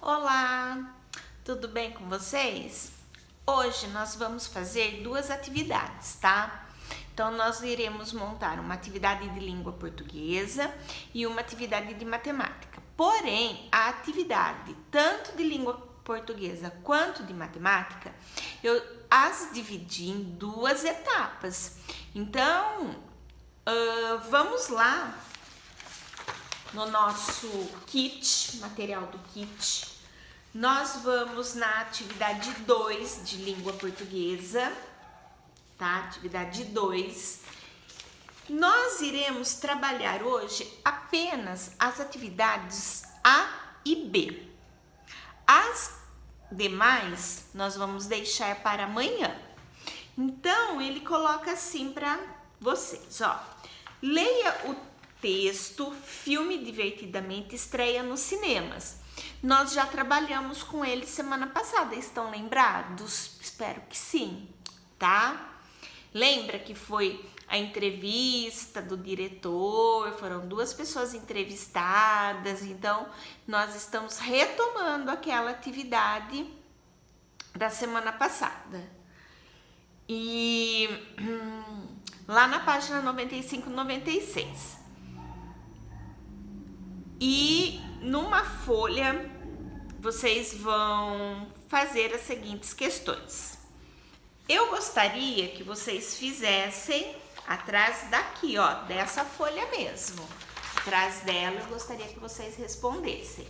Olá, tudo bem com vocês? Hoje nós vamos fazer duas atividades, tá? Então, nós iremos montar uma atividade de língua portuguesa e uma atividade de matemática. Porém, a atividade tanto de língua portuguesa quanto de matemática, eu as dividi em duas etapas. Então, vamos lá no nosso kit, material do kit. Nós vamos na atividade 2 de língua portuguesa, tá? Atividade 2. Nós iremos trabalhar hoje apenas as atividades A e B. As demais nós vamos deixar para amanhã. Então, ele coloca assim para vocês, ó. Leia o texto Filme Divertidamente estreia nos cinemas. Nós já trabalhamos com ele semana passada, estão lembrados? Espero que sim, tá? Lembra que foi a entrevista do diretor, foram duas pessoas entrevistadas, então nós estamos retomando aquela atividade da semana passada. E lá na página 95 e 96. E numa folha vocês vão fazer as seguintes questões. Eu gostaria que vocês fizessem atrás daqui, ó, dessa folha mesmo. Atrás dela eu gostaria que vocês respondessem.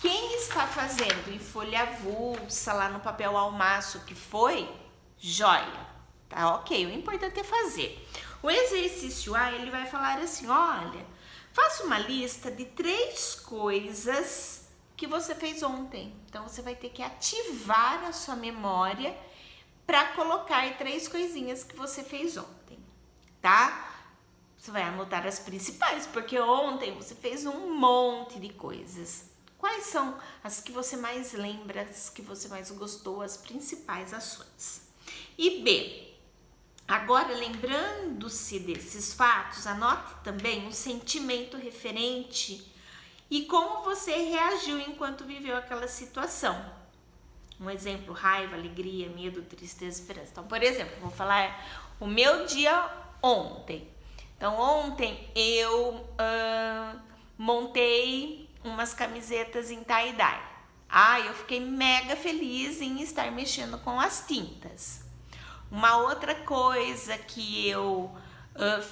Quem está fazendo em folha avulsa lá no papel almaço que foi? Joia, tá ok, o importante é fazer. O exercício A, ele vai falar assim, olha, faça uma lista de 3 coisas que você fez ontem. Então, você vai ter que ativar a sua memória para colocar 3 coisinhas que você fez ontem, tá? Você vai anotar as principais, porque ontem você fez um monte de coisas. Quais são as que você mais lembra, as que você mais gostou, as principais ações? E B, agora, lembrando-se desses fatos, anote também um sentimento referente e como você reagiu enquanto viveu aquela situação. Um exemplo, raiva, alegria, medo, tristeza, esperança. Então, por exemplo, vou falar o meu dia ontem. Então, ontem eu montei umas camisetas em tie-dye. Eu fiquei mega feliz em estar mexendo com as tintas. Uma outra coisa que eu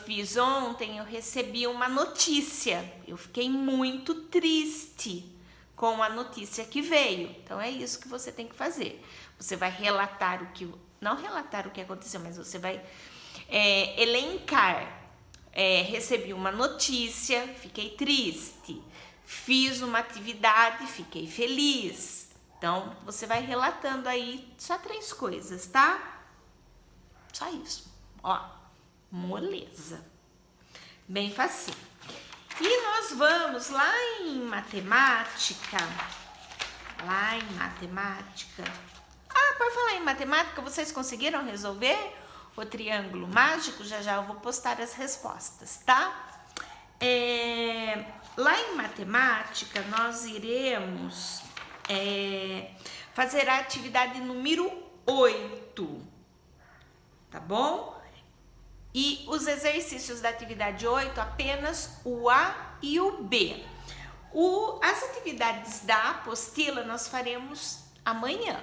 fiz ontem, eu recebi uma notícia. Eu fiquei muito triste com a notícia que veio. Então, é isso que você tem que fazer. Você vai relatar não relatar o que aconteceu, mas você vai elencar. Recebi uma notícia, fiquei triste. Fiz uma atividade, fiquei feliz. Então, você vai relatando aí só 3 coisas, tá? Só isso, ó, moleza, bem facinho. E nós vamos lá em matemática, por falar em matemática, vocês conseguiram resolver o triângulo mágico? Já eu vou postar as respostas, tá? Lá em matemática, nós iremos fazer a atividade número 8. Tá bom? E os exercícios da atividade 8, apenas o A e o B. As atividades da apostila nós faremos amanhã,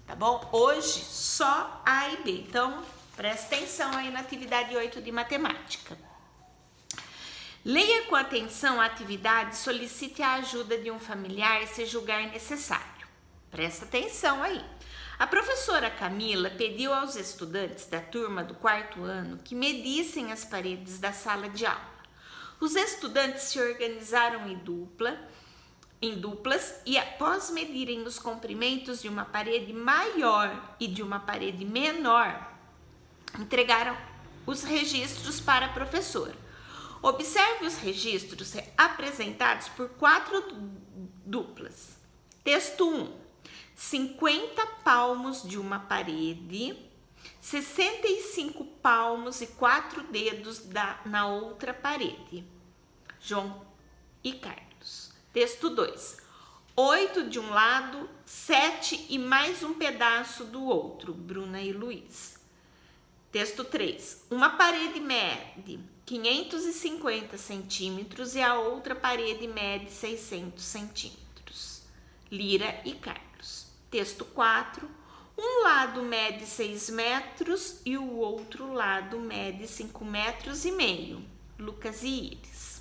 tá bom? Hoje, só A e B. Então, presta atenção aí na atividade 8 de matemática. Leia com atenção a atividade e solicite a ajuda de um familiar se julgar necessário. Presta atenção aí. A professora Camila pediu aos estudantes da turma do 4º ano que medissem as paredes da sala de aula. Os estudantes se organizaram em duplas e, após medirem os comprimentos de uma parede maior e de uma parede menor, entregaram os registros para a professora. Observe os registros apresentados por 4 duplas. Texto 1. 50 palmos de uma parede, 65 palmos e 4 dedos na outra parede. João e Carlos. Texto 2. 8 de um lado, 7 e mais um pedaço do outro, Bruna e Luiz. Texto 3. Uma parede mede 550 centímetros e a outra parede mede 600 centímetros. Lira e Carlos. Texto 4. Um lado mede 6 metros e o outro lado mede 5 metros e meio. Lucas e Iris.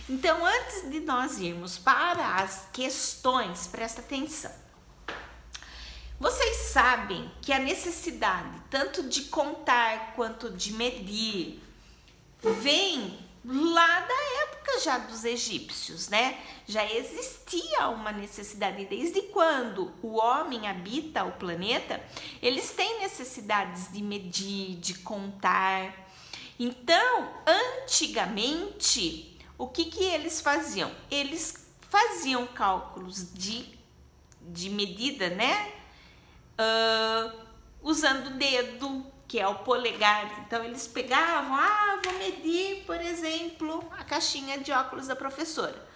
Então, antes de nós irmos para as questões, presta atenção. Vocês sabem que a necessidade tanto de contar quanto de medir vem lá da época já dos egípcios, né? Já existia uma necessidade. Desde quando o homem habita o planeta, eles têm necessidades de medir, de contar. Então, antigamente, o que eles faziam? Eles faziam cálculos de medida, né? Usando o dedo, que é o polegar. Então, eles pegavam, vou medir, por exemplo, a caixinha de óculos da professora.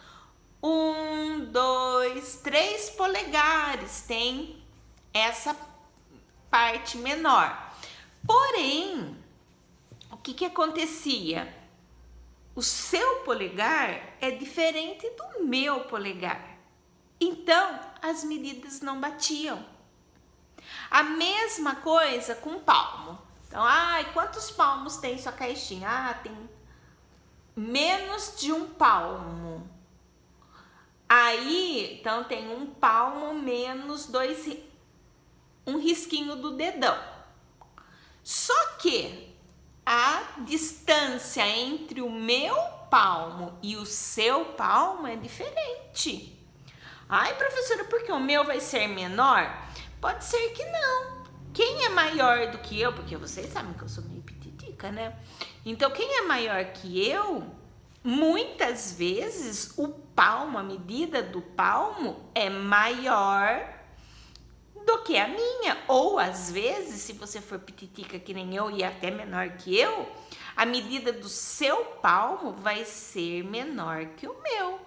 1, 2, 3 polegares, tem essa parte menor. Porém, o que acontecia? O seu polegar é diferente do meu polegar. Então, as medidas não batiam. A mesma coisa com palmo. Então, quantos palmos tem sua caixinha? Tem menos de um palmo. Aí, então, tem um palmo menos um risquinho do dedão. Só que a distância entre o meu palmo e o seu palmo é diferente. Professora, por que o meu vai ser menor? Pode ser que não. Quem é maior do que eu, porque vocês sabem que eu sou meio pititica, né? Então, quem é maior que eu, muitas vezes o palmo, a medida do palmo é maior do que a minha. Ou, às vezes, se você for pititica que nem eu e até menor que eu, a medida do seu palmo vai ser menor que o meu.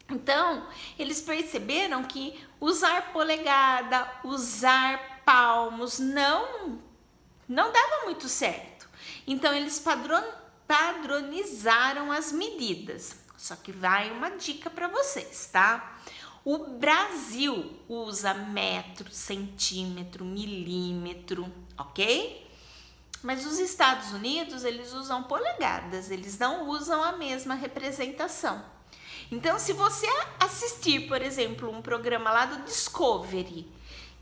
Então, eles perceberam que usar polegada, usar palmos não dava muito certo. Então, eles padronizaram as medidas. Só que vai uma dica para vocês, tá? O Brasil usa metro, centímetro, milímetro, ok? Mas os Estados Unidos, eles usam polegadas, eles não usam a mesma representação. Então, se você assistir, por exemplo, um programa lá do Discovery,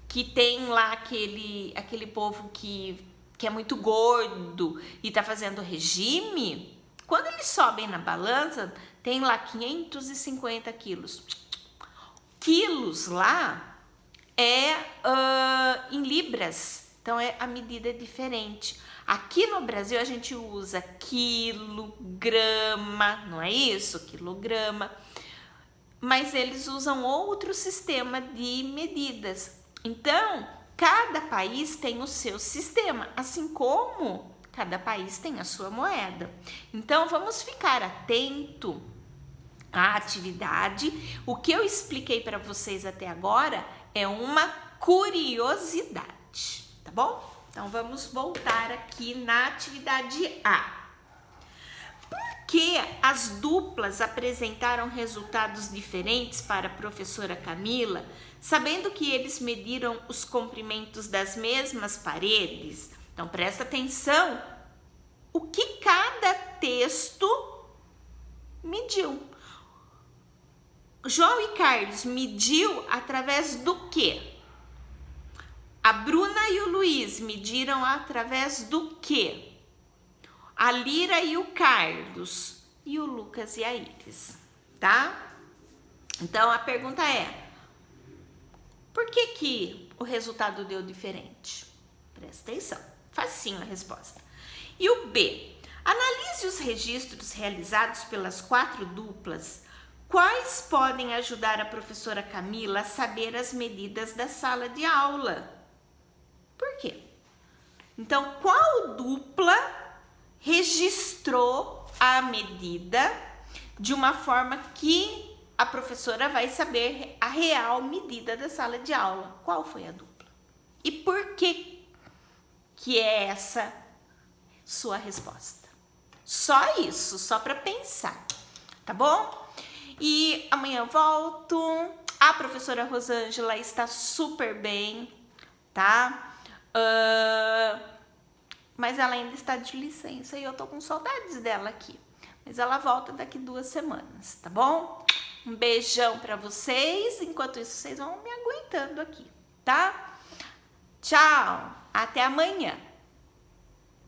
que tem lá aquele povo que é muito gordo e tá fazendo regime, quando eles sobem na balança, tem lá 550 quilos. Quilos lá é em libras, então a medida é diferente. Aqui no Brasil a gente usa quilograma, não é isso? Quilograma. Mas eles usam outro sistema de medidas. Então, cada país tem o seu sistema, assim como cada país tem a sua moeda. Então, vamos ficar atento à atividade. O que eu expliquei para vocês até agora é uma curiosidade, tá bom? Então, vamos voltar aqui na atividade A. Por que as duplas apresentaram resultados diferentes para a professora Camila, sabendo que eles mediram os comprimentos das mesmas paredes? Então, presta atenção o que cada texto mediu. João e Carlos mediu através do quê? A Bruna e o Luiz mediram através do quê? A Lira e o Carlos e o Lucas e a Iris, tá? Então, a pergunta é, por que o resultado deu diferente? Presta atenção, facinho a resposta. E o B, analise os registros realizados pelas 4 duplas. Quais podem ajudar a professora Camila a saber as medidas da sala de aula? Por quê? Então, qual dupla registrou a medida de uma forma que a professora vai saber a real medida da sala de aula. Qual foi a dupla? E por que é essa sua resposta? Só isso, só para pensar, tá bom? E amanhã eu volto. A professora Rosângela está super bem, tá? Mas ela ainda está de licença e eu tô com saudades dela aqui. Mas ela volta daqui 2 semanas, tá bom? Um beijão para vocês. Enquanto isso, vocês vão me aguentando aqui, tá? Tchau, até amanhã.